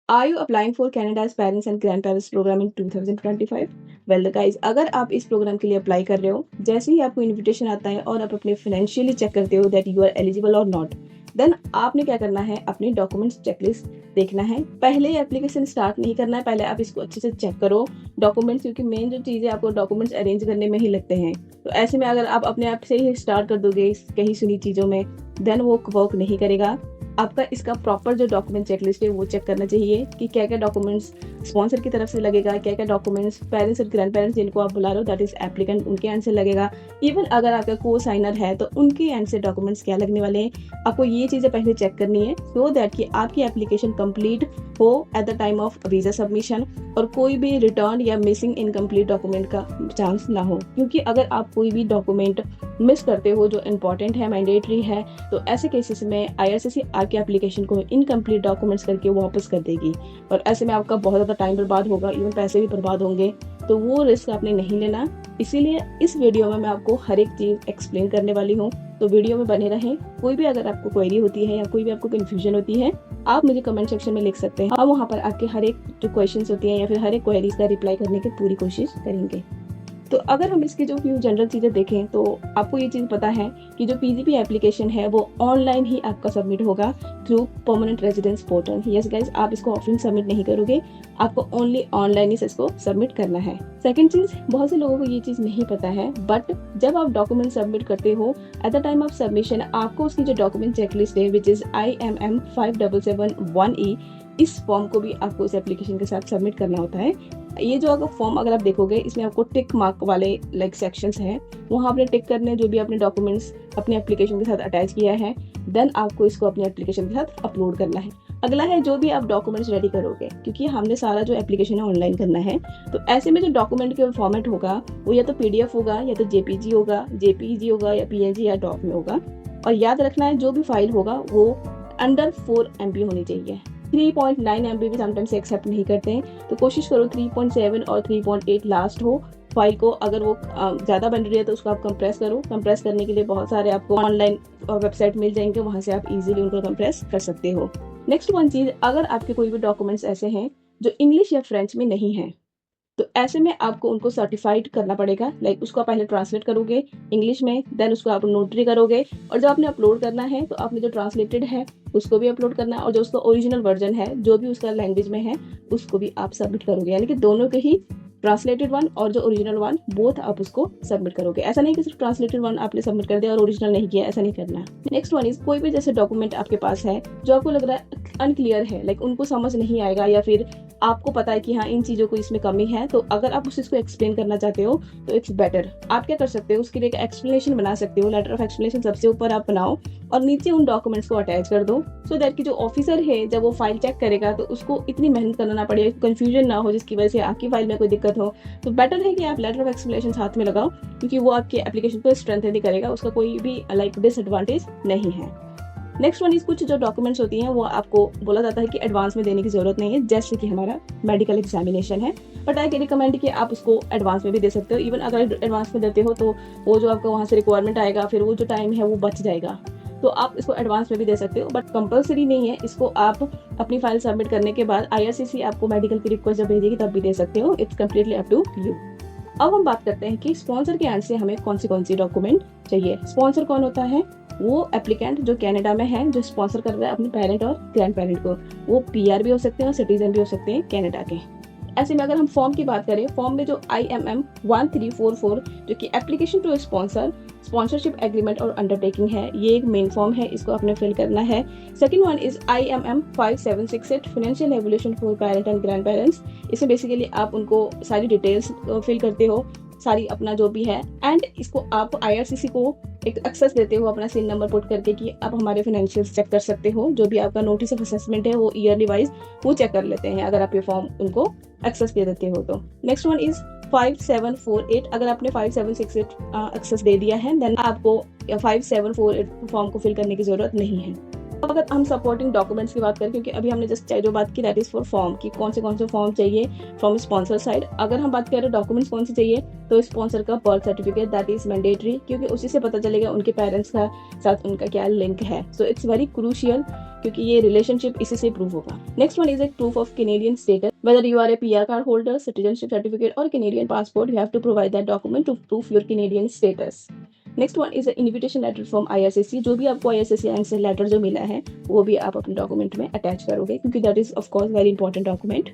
Are you applying for Canada's parents and grandparents programme in 2025? Well guys, अगर आप इस programme के लिए अप्लाई कर रहे हो, जैसे ही आपको इन्विटेशन आता है और आप अपने फाइनेंशियली चेक करते हो दैट यू आर एलिजिबल और नॉट, देन आपने क्या करना है, अपनी डॉक्यूमेंट्स चेकलिस्ट देखना है। पहले एप्लीकेशन स्टार्ट नहीं करना है, पहले आप इसको अच्छे से चेक करो डॉक्यूमेंट्स, क्योंकि मेन जो चीज़ है आपको डॉक्यूमेंट्स अरेंज करने में ही लगते हैं। तो ऐसे में अगर आप अपने आप से ही स्टार्ट कर दोगे कहीं सुनी चीज़ों में, देन वो वर्क नहीं करेगा। आपका इसका प्रॉपर जो डॉक्यूमेंट चेकलिस्ट है वो चेक करना चाहिए कि क्या क्या डॉक्यूमेंट्स स्पॉन्सर की तरफ से लगेगा, क्या क्या डॉक्यूमेंट्स पेरेंट्स और ग्रैंड पेरेंट्स जिनको आप बुला रहे हो दैट इज एप्लीकेंट उनके एंड से लगेगा। इवन अगर आपका को साइनर है तो उनके एंड से डॉक्यूमेंट्स क्या लगने वाले हैं, आपको ये चीज़ें पहले चेक करनी है सो दैट कि आपकी एप्लीकेशन कंप्लीट हो at the time of visa submission और कोई भी रिटर्न या मिसिंग इनकम्प्लीट डॉक्यूमेंट का चांस ना हो। क्योंकि अगर आप कोई भी डॉक्यूमेंट मिस करते हो जो इंपॉर्टेंट है, मैंडेटरी है, तो ऐसे केसेस में आईआरसीसी आपकी एप्लीकेशन को इनकम्प्लीट डॉक्यूमेंट्स करके वापस कर देगी और ऐसे में आपका बहुत ज़्यादा टाइम बर्बाद होगा, इवन पैसे भी बर्बाद होंगे। तो वो रिस्क आपने नहीं लेना। इसीलिए इस वीडियो में मैं आपको हर एक चीज़ एक्सप्लेन करने वाली हूँ, तो वीडियो में बने रहें। कोई भी अगर आपको क्वेरी होती है या कोई भी आपको कन्फ्यूजन होती है, आप मुझे कमेंट सेक्शन में लिख सकते हैं और वहाँ पर आपके हर एक जो क्वेश्चंस होती हैं या फिर हर एक क्वेरीज का रिप्लाई करने की पूरी कोशिश करेंगे। तो अगर हम इसकी जो फ्यू जनरल चीज़ें देखें तो आपको ये चीज़ पता है कि जो पीजीपी एप्लीकेशन है वो ऑनलाइन ही आपका सबमिट होगा through permanent residence portal. Yes guys, आप इसको ऑफलाइन सबमिट नहीं करोगे, आपको ओनली ऑनलाइन ही इसको सबमिट करना है। सेकंड चीज़, बहुत से लोगों को ये चीज़ नहीं पता है, बट जब आप डॉक्यूमेंट सबमिट करते हो at the time of submission आपको उसकी जो डॉक्यूमेंट चेकलिस्ट है विच इज़ IMM 5771E, इस फॉर्म को भी आपको इस एप्लीकेशन के साथ सबमिट करना होता है। ये जो अगर फॉर्म अगर आप देखोगे इसमें आपको टिक मार्क वाले लाइक सेक्शंस हैं, वहाँ आपने टिक करने जो भी आपने डॉक्यूमेंट्स अपने एप्लीकेशन के साथ अटैच किया है, देन आपको इसको अपने एप्लीकेशन के साथ अपलोड करना है। अगला है जो भी आप डॉक्यूमेंट्स रेडी करोगे, क्योंकि हमने सारा जो एप्लीकेशन है ऑनलाइन करना है, तो ऐसे में जो डॉक्यूमेंट का फॉर्मेट होगा वो या तो PDF होगा या तो JPG होगा, JPEG होगा या PNG या डॉक में होगा। और याद रखना है जो भी फाइल होगा वो अंडर 4 MB होनी चाहिए। 3.9 MB भी समटाइम्स एक्सेप्ट नहीं करते हैं, तो कोशिश करो 3.7 और 3.8 लास्ट हो फाइल को। अगर वो ज़्यादा बन रही है तो उसको आप कंप्रेस करो। कंप्रेस करने के लिए बहुत सारे आपको ऑनलाइन वेबसाइट मिल जाएंगे, वहाँ से आप इजीली उनको कंप्रेस कर सकते हो। नेक्स्ट वन चीज़, अगर आपके कोई भी डॉक्यूमेंट्स ऐसे हैं जो इंग्लिश या फ्रेंच में नहीं हैं, तो ऐसे में आपको उनको सर्टिफाइड करना पड़ेगा। लाइक उसको आप पहले ट्रांसलेट करोगे इंग्लिश में, देन उसको आप नोटरी करोगे और जब आपने अपलोड करना है तो आपने जो ट्रांसलेटेड है उसको भी अपलोड करना है और जो उसका ओरिजिनल वर्जन है जो भी उसका लैंग्वेज में है उसको भी आप सबमिट करोगे। यानी कि दोनों के ही ट्रांसलेटेड वन और जो ओरिजिनल वन बोथ आप उसको सबमिट करोगे। ऐसा नहीं कि सिर्फ ट्रांसलेटेड वन आपने सबमिट कर दिया और ओरिजिनल नहीं किया, ऐसा नहीं करना है। नेक्स्ट वन इज, कोई भी जैसे डॉक्यूमेंट आपके पास है जो आपको लग रहा है अनक्लियर है, लाइक उनको समझ नहीं आएगा या फिर आपको पता है कि हाँ इन चीज़ों को इसमें कमी है, तो अगर आप उस चीज़ को एक्सप्लेन करना चाहते हो तो इट्स बेटर आप क्या कर सकते हो, उसके लिए एक एक्सप्लेनेशन बना सकते हो। लेटर ऑफ एक्सप्लेनेशन सबसे ऊपर आप बनाओ और नीचे उन डॉक्यूमेंट्स को अटैच कर दो, सो दैट कि जो ऑफिसर है जब वो फाइल चेक करेगा तो उसको इतनी मेहनत करना ना पड़े, कंफ्यूजन ना हो जिसकी वजह से आपकी फाइल में कोई दिक्कत हो। तो बेटर है कि आप लेटर ऑफ एक्सप्लेनेशन साथ में लगाओ, क्योंकि वो आपके एप्लीकेशन को स्ट्रेंथन करेगा, उसका कोई भी लाइक डिसएडवांटेज नहीं है। नेक्स्ट वन इज, कुछ जो डॉक्यूमेंट्स होती हैं वो आपको बोला जाता है कि एडवांस में देने की जरूरत नहीं है, जैसे कि हमारा मेडिकल एग्जामिनेशन है, बट आई कैन रिकमेंड कि आप उसको एडवांस में भी दे सकते हो। इवन अगर एडवांस में देते हो तो वो जो आपका वहाँ से रिक्वायरमेंट आएगा फिर वो जो टाइम है वो बच जाएगा, तो आप इसको एडवांस में भी दे सकते हो, बट कंपलसरी नहीं है। इसको आप अपनी फाइल सबमिट करने के बाद IRCC आपको मेडिकल की रिक्वेस्ट जब भेजेगी तब भी दे सकते हो। It's completely up to you. अब हम बात करते हैं कि स्पॉन्सर के एंड से हमें कौन सी डॉक्यूमेंट चाहिए। स्पॉन्सर कौन होता है? वो एप्लीकेंट जो कनाडा में है, जो स्पॉन्सर कर रहा है अपने पेरेंट और ग्रैंड पेरेंट को। वो PR भी हो सकते हैं और सिटीजन भी हो सकते हैं कनाडा के। ऐसे में अगर हम फॉर्म की बात करें, फॉर्म में जो IMM 1344 जो कि application to sponsor sponsorship agreement और अंडरटेकिंग है, ये एक मेन फॉर्म है, इसको आपने फिल करना है। Second one is IMM 5768 financial evolution for parent and grand parents. इसमें बेसिकली आप उनको सारी डिटेल्स फिल करते हो, सारी अपना जो भी है, एंड इसको आप IRCC को एक एक्सेस देते हो अपना सिन नंबर पुट करके कि आप हमारे फाइनेंशियल्स चेक कर सकते हो। जो भी आपका नोटिस ऑफ असेसमेंट है वो ईयरली वाइज वो चेक कर लेते हैं अगर आप ये फॉर्म उनको एक्सेस दे देते हो तो। Next one is 5748। अगर आपने 5768 एक्सेस दे दिया है देन आपको 5748 फॉर्म को फिल करने की जरूरत नहीं है। अगर हम सपोर्टिंग डॉक्यूमेंट्स की बात करें, क्योंकि अभी हमने जस्ट जो बात की दैट इज फॉर फॉर्म की कौन से फॉर्म चाहिए फ्रॉम स्पॉन्सर साइड। अगर हम बात करें डॉक्यूमेंट्स कौन से चाहिए, तो स्पॉन्सर का birth certificate that is mandatory, क्योंकि उसी से पता चलेगा उनके पेरेंट्स का साथ उनका क्या लिंक है। सो इट्स वेरी क्रूशियल क्योंकि ये रिलेशनशिप इसी से प्रूव होगा। Next one is a proof of Canadian status, whether you are a PR card holder, citizenship certificate और Canadian passport, you have to provide that document to proof your Canadian status. Next one is invitation letter from IRCC, जो भी आपको IRCC answer letter जो मिला है वो भी आप अपने डॉक्यूमेंट में अटैच करोगे, क्योंकि that is of course very important document.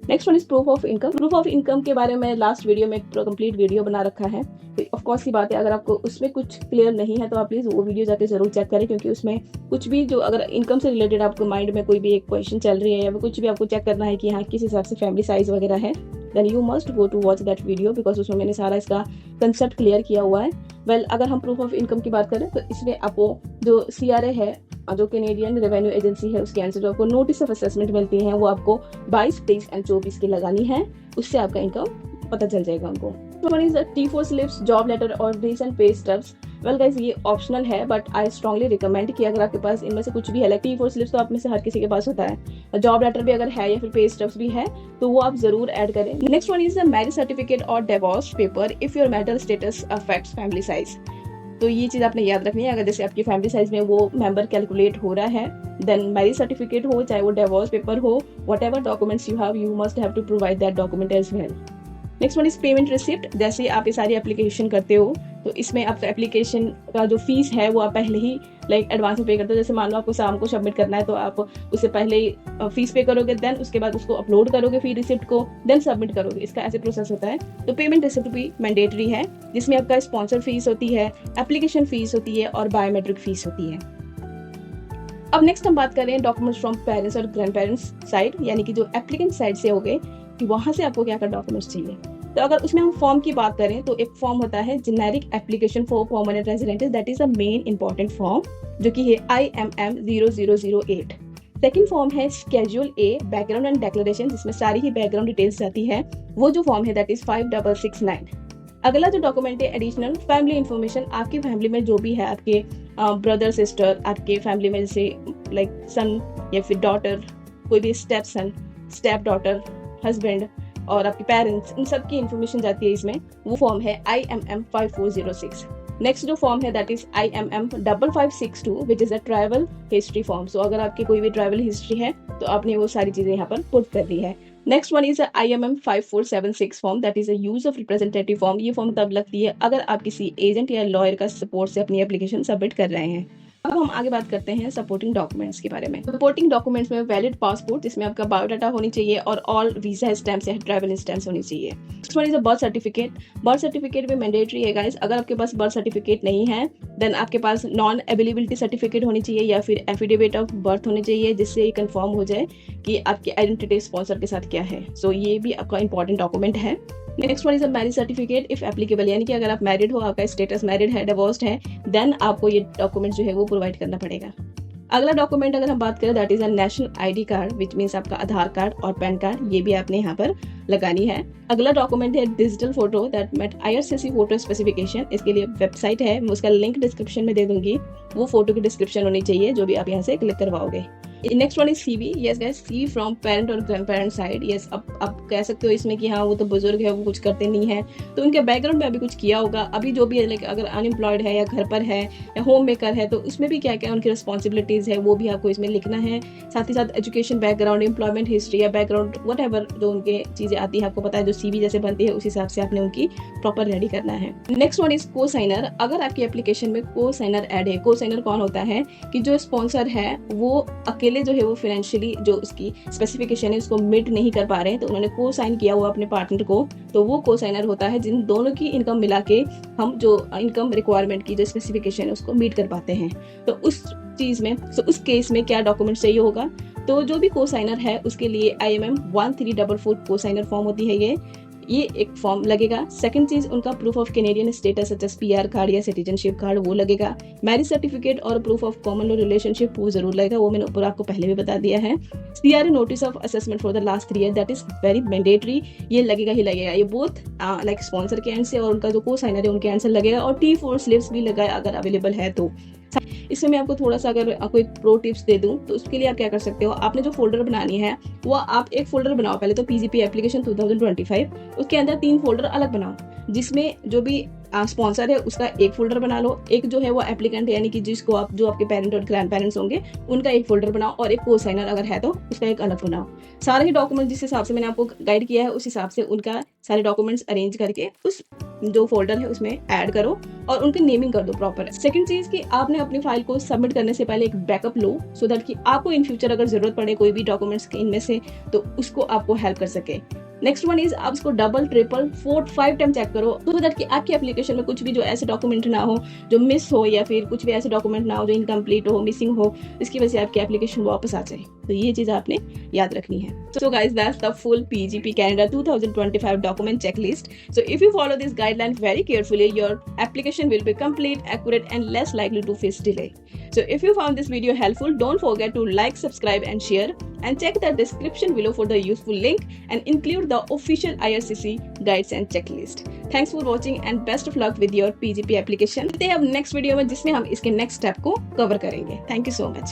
Next one is proof of income. Proof of income के बारे में लास्ट वीडियो में पूरा कंप्लीट वीडियो बना रखा है, तो ऑफ कोर्स की बात है, अगर आपको उसमें कुछ क्लियर नहीं है तो आप प्लीज वो वीडियो जाके जरूर चेक करें, क्योंकि उसमें कुछ भी जो अगर इनकम से रिलेटेड आपको माइंड में कोई भी एक क्वेश्चन चल रही है या कुछ भी आपको चेक करना है कि हाँ किस हिसाब से फैमिली साइज वगैरह है, then you must go to watch that video, because उसमें मैंने सारा इसका कंसेप्ट क्लियर किया हुआ है। वेल, अगर हम प्रूफ ऑफ इनकम की बात करें तो इसमें आपको जो CRA है, जो कैनेडियन रेवेन्यू एजेंसी है, उसके आंसर जो आपको नोटिस ऑफ असेसमेंट मिलती है वो आपको 22, 23 और 24 की लगानी है, उससे आपका इनकम पता चल जाएगा उनको। One is T4 slips, job letter और recent pay stubs. Well guys, ये ऑप्शनल है बट आई स्ट्रांगली रिकमेंड कि अगर आपके पास इनमें से कुछ भी है, लाइक T4 स्लिप्स तो आप में से हर किसी के पास होता है, जॉब लेटर भी अगर है या फिर पे स्टब्स भी है तो वो आप जरूर ऐड करें। Next one is marriage certificate और divorce paper if your marital status affects family size. तो ये चीज़ आपने याद रखनी है, अगर जैसे आपकी फैमिली साइज में वो मेंबर कैलकुलेट हो रहा है, देन मैरिज सर्टिफिकेट हो चाहे वो डिवोर्स पेपर हो, whatever documents you must have to provide that document as well. Next one is payment receipt. जैसे आप ये सारी एप्लीकेशन करते हो तो इसमें आपका एप्लीकेशन का जो फीस है वो आप पहले ही लाइक एडवांस में पे करते हो। जैसे मान लो आपको शाम को सबमिट करना है तो आप उससे पहले ही फीस पे करोगे, देन उसके बाद उसको अपलोड करोगे फी रिसिप्ट को, देन सबमिट करोगे। इसका ऐसे प्रोसेस होता है। तो पेमेंट रिसिप्ट भी मैंडेटरी है, जिसमें आपका स्पॉन्सर फीस होती है, एप्लीकेशन फीस होती है और बायोमेट्रिक फीस होती है। अब नेक्स्ट हम बात करें डॉक्यूमेंट्स फ्रॉम पेरेंट्स और ग्रैंड पेरेंट्स साइड, यानी कि जो एप्लीकेंट साइड से हो गए कि वहां से आपको क्या क्या डॉक्यूमेंट्स चाहिए। तो अगर उसमें हम फॉर्म की बात करें तो एक फॉर्म होता है generic application for permanent resident, that is a main important form, जो कि है IMM 0008। सेकेंड फॉर्म है schedule A background and declaration, जिसमें सारी ही बैकग्राउंड डिटेल्स जाती है, वो जो फॉर्म है दैट इज 5669। अगला जो डॉक्यूमेंट है एडिशनल फैमिली इन्फॉर्मेशन, आपकी फैमिली में जो भी है, आपके ब्रदर सिस्टर, आपके फैमिली में जैसे लाइक सन या फिर डॉटर, कोई भी स्टेप सन, स्टेप डॉटर, हस्बैंड और आपके पेरेंट्स, इन सब की इन्फॉर्मेशन जाती है इसमें, वो फॉर्म है IMM 5406। नेक्स्ट जो फॉर्म है that is IMM 5562 which is a travel history form. So अगर आपकी कोई भी ट्रैवल हिस्ट्री है तो आपने वो सारी चीजें यहाँ पर पुट कर दी है। Next one is IMM 5476 form, that is a use of representative form. ये फॉर्म तब लगती है अगर आप किसी एजेंट या लॉयर का सपोर्ट से अपनी एप्लीकेशन सबमिट कर रहे हैं। अब हम आगे बात करते हैं सपोर्टिंग डॉक्यूमेंट्स के बारे में। सपोर्टिंग डॉक्यूमेंट्स में वैलिड पासपोर्ट, जिसमें आपका बायोडाटा होनी चाहिए और ऑल वीजा स्टैम्प्स या ट्रैवल स्टैम्प्स होनी चाहिए। Next one is a birth certificate. Birth certificate भी मैंडेटरी है गाइस। अगर आपके पास बर्थ सर्टिफिकेट नहीं है देन आपके पास नॉन अवेलेबिलिटी सर्टिफिकेट होनी चाहिए या फिर एफिडेविट ऑफ बर्थ होनी चाहिए, जिससे ये कंफर्म हो जाए कि आपकी आइडेंटिटी स्पॉन्सर के साथ क्या है। सो ये भी आपका इंपॉर्टेंट डॉक्यूमेंट है। Next one is a marriage certificate if applicable, यानी कि अगर आप मैरिड हो, आपका स्टेटस मैरिड है, डिवोर्स्ड है, देन आपको ये डॉक्यूमेंट जो है वो प्रोवाइड करना पड़ेगा। अगला डॉक्यूमेंट अगर हम बात करें that is a national ID card, which means आपका आधार कार्ड और पैन कार्ड, ये भी आपने यहाँ पर लगानी है। अगला डॉक्यूमेंट है digital photo that met IRCC photo specification. इसके लिए वेबसाइट है, मैं उसका लिंक डिस्क्रिप्शन में दे दूंगी, वो फोटो की डिस्क्रिप्शन होनी चाहिए जो भी आप यहाँ से क्लिक करवाओगे। Next one is CV। Yes guys, CV from parent और ग्रैंड पेरेंट साइड। यस, अब आप कह सकते हो इसमें कि हाँ वो तो बुजुर्ग है, वो कुछ करते नहीं है, तो उनके बैकग्राउंड में अभी कुछ किया होगा। अभी जो भी है लाइक अगर अनएम्प्लॉयड है या घर पर है या होम मेकर है तो उसमें भी क्या क्या उनकी रिस्पॉन्सिबिलिटीज है वो भी आपको इसमें लिखना है। साथ ही साथ एजुकेशन बैकग्राउंड, एम्प्लॉयमेंट हिस्ट्री या बैकग्राउंड व्हाटएवर जो उनके चीजें आती है, आपको पता है जो CV जैसे बनती है उस हिसाब से आपने उनकी प्रॉपर रेडी करना है। नेक्स्ट वन इज को साइनर। अगर आपकी एप्लीकेशन में को साइनर ऐड है, को साइनर कौन होता है कि जो स्पॉन्सर है वो अकेले जो है वो फाइनेंशियली जो उसकी स्पेसिफिकेशन है उसको मीट नहीं कर पा रहे हैं, तो उन्होंने को साइन किया हुआ अपने पार्टनर को, तो वो को साइनर होता है जिन दोनों की इनकम मिला के हम जो इनकम रिक्वायरमेंट की जो स्पेसिफिकेशन है उसको मीट कर पाते हैं। तो उस चीज में उस केस में क्या डॉक्यूमेंट चाहिए होगा, तो जो भी को साइनर है उसके लिए IMM 1344 को साइनर फॉर्म होती है, ये एक फॉर्म लगेगा। सेकंड चीज उनका proof of Canadian status such as PR card या सिटीजनशिप कार्ड वो लगेगा। मैरिज सर्टिफिकेट और proof of common law relationship वो जरूर लगेगा, वो मैंने ऊपर आपको पहले भी बता दिया है। CRA notice of assessment for the last 3 year, that is very mandatory, ये लगेगा ही लगेगा। ये बोथ लाइक स्पॉन्सर के एंड से और उनका जो को साइनर है उनके एंड से लगेगा। और T4 स्लिप्स भी लगाए अगर अवेलेबल है तो। इसमें मैं आपको थोड़ा सा अगर कोई प्रो टिप्स दे दूं तो उसके लिए आप क्या कर सकते हो, आपने जो फोल्डर बनानी है वो आप एक फोल्डर बनाओ पहले तो PGP एप्लीकेशन 2025, उसके अंदर 3 फोल्डर अलग बनाओ, जिसमें जो भी स्पॉन्सर है उसका एक फोल्डर बना लो, एक जो है वो एप्लीकेंट यानी कि जिसको आप जो आपके पेरेंट और ग्रैंड पेरेंट्स होंगे उनका एक फोल्डर बनाओ, और एक को साइनर अगर है तो उसका एक अलग बनाओ। सारे ही डॉक्यूमेंट जिस हिसाब से मैंने आपको गाइड किया है उस हिसाब से उनका सारे डॉक्यूमेंट्स अरेंज करके उस जो फोल्डर है उसमें ऐड करो और उनकी नेमिंग कर दो प्रॉपर। सेकंड चीज कि आपने अपनी फाइल को सबमिट करने से पहले एक बैकअप लो, सो दैट कि आपको इन फ्यूचर अगर जरूरत पड़े कोई भी डॉक्यूमेंट्स के इनमें से तो उसको आपको हेल्प कर सके। नेक्स्ट वन इज आप इसको डबल, ट्रिपल, 4, 5 टाइम चेक करो, सो दैट कि आपकी एप्लीकेशन में कुछ भी जो ऐसे डॉक्यूमेंट ना हो जो मिस हो, या फिर कुछ भी ऐसे डॉक्यूमेंट ना हो जो इनकम्प्लीट हो, मिसिंग हो, इसकी वजह से आपकी एप्लीकेशन वापस आ जाए। तो ये चीज आपने याद रखनी है। So guys that's the full PGP Canada 2025 document checklist. So if you follow this guideline very carefully, your application will be complete, accurate and less likely to face delay. So if you found this video helpful, don't forget to like, subscribe and share, and check the description below for the useful link and include the official IRCC guides and checklist. Thanks for watching and best of luck with your PGP application. मिलते हैं अब next video में जिसमें हम इसके next step को cover करेंगे। Thank you so much.